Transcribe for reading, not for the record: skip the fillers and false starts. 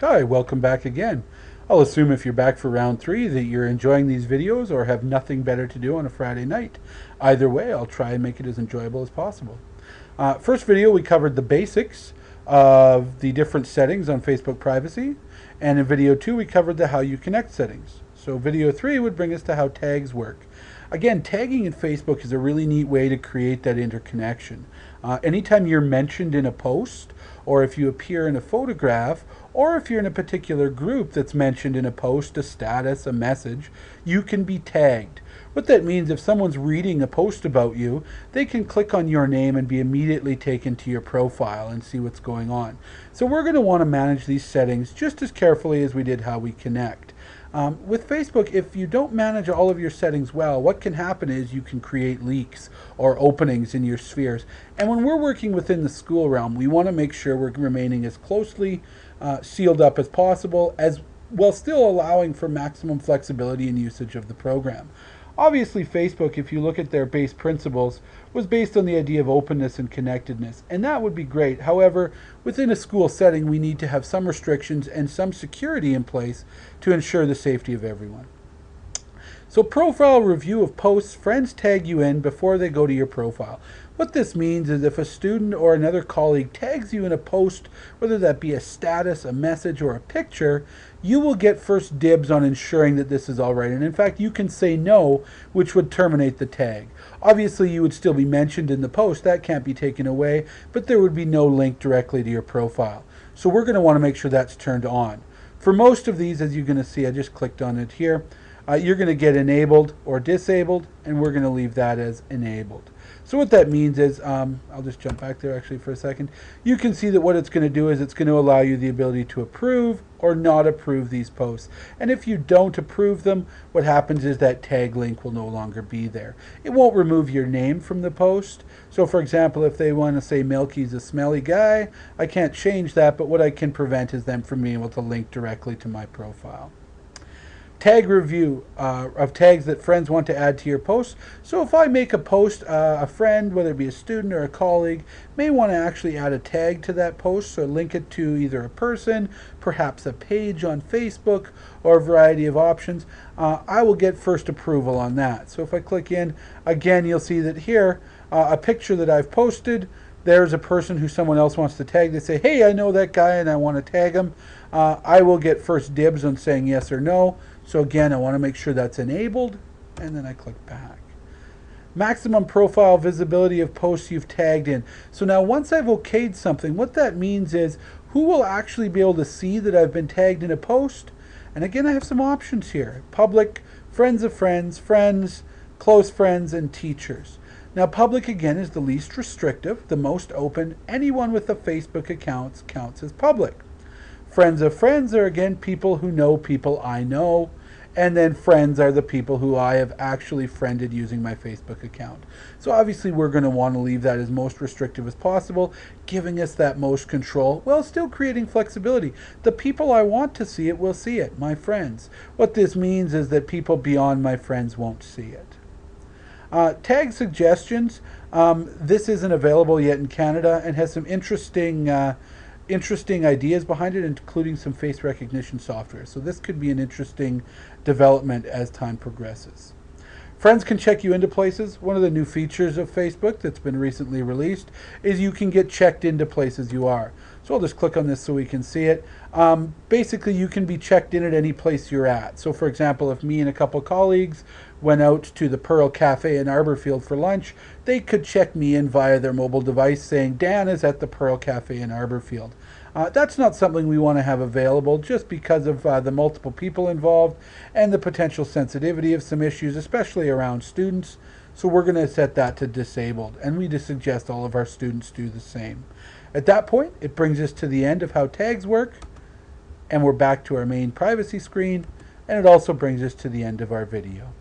Hi, welcome back again. I'll assume if you're back for round 3 that you're enjoying these videos or have nothing better to do on a Friday night. Either way, I'll try and make it as enjoyable as possible. First video, we covered the basics of the different settings on Facebook privacy. And in video 2, we covered the how you connect settings. So video 3 would bring us to how tags work. Again, tagging in Facebook is a really neat way to create that interconnection. Anytime you're mentioned in a post, or if you appear in a photograph, or if you're in a particular group that's mentioned in a post, a status, a message, you can be tagged. What that means, if someone's reading a post about you, they can click on your name and be immediately taken to your profile and see what's going on. So we're going to want to manage these settings just as carefully as we did how we connect. With Facebook, if you don't manage all of your settings well, what can happen is you can create leaks or openings in your spheres. And when we're working within the school realm, we want to make sure we're remaining as closely sealed up as possible, as while still allowing for maximum flexibility and usage of the program. Obviously, Facebook, if you look at their base principles, was based on the idea of openness and connectedness, and that would be great. However, within a school setting, we need to have some restrictions and some security in place to ensure the safety of everyone. So profile review of posts, friends tag you in before they go to your profile. What this means is if a student or another colleague tags you in a post, whether that be a status, a message, or a picture, you will get first dibs on ensuring that this is all right. And in fact, you can say no, which would terminate the tag. Obviously, you would still be mentioned in the post. That can't be taken away, but there would be no link directly to your profile. So we're going to want to make sure that's turned on. For most of these, as you're going to see, I just clicked on it here. You're going to get enabled or disabled, and we're going to leave that as enabled. So what that means is, I'll just jump back there actually for a second. You can see that what it's going to do is it's going to allow you the ability to approve or not approve these posts. And if you don't approve them, what happens is that tag link will no longer be there. It won't remove your name from the post. So for example, if they want to say Milky's a smelly guy, I can't change that, but what I can prevent is them from being able to link directly to my profile. Tag review of tags that friends want to add to your post. So if I make a post, a friend, whether it be a student or a colleague, may want to actually add a tag to that post, so link it to either a person, perhaps a page on Facebook, or a variety of options. I will get first approval on that. So if I click in, again, you'll see that here, a picture that I've posted, there's a person who someone else wants to tag. They say, hey, I know that guy and I want to tag him. I will get first dibs on saying yes or no. So again, I want to make sure that's enabled, and then I click back. Maximum profile visibility of posts you've tagged in. So now once I've okayed something, what that means is who will actually be able to see that I've been tagged in a post? And again, I have some options here. Public, friends of friends, friends, close friends, and teachers. Now public again is the least restrictive, the most open. Anyone with a Facebook account counts as public. Friends of friends are again people who know people I know, and then friends are the people who I have actually friended using my Facebook account. So obviously we're going to want to leave that as most restrictive as possible, giving us that most control while still creating flexibility. The people I want to see it will see it, my friends. What this means is that people beyond my friends won't see it. Tag suggestions. This isn't available yet in Canada and has some interesting ideas behind it, including some face recognition software. So this could be an interesting development as time progresses. Friends can check you into places. One of the new features of Facebook that's been recently released is you can get checked into places you are. So I'll just click on this so we can see it. Basically, you can be checked in at any place you're at. So for example, if me and a couple colleagues went out to the Pearl Cafe in Arborfield for lunch, they could check me in via their mobile device saying, Dan is at the Pearl Cafe in Arborfield. That's not something we want to have available just because of the multiple people involved and the potential sensitivity of some issues, especially around students. So we're going to set that to disabled, and we just suggest all of our students do the same. At that point, it brings us to the end of how tags work, and we're back to our main privacy screen, and it also brings us to the end of our video.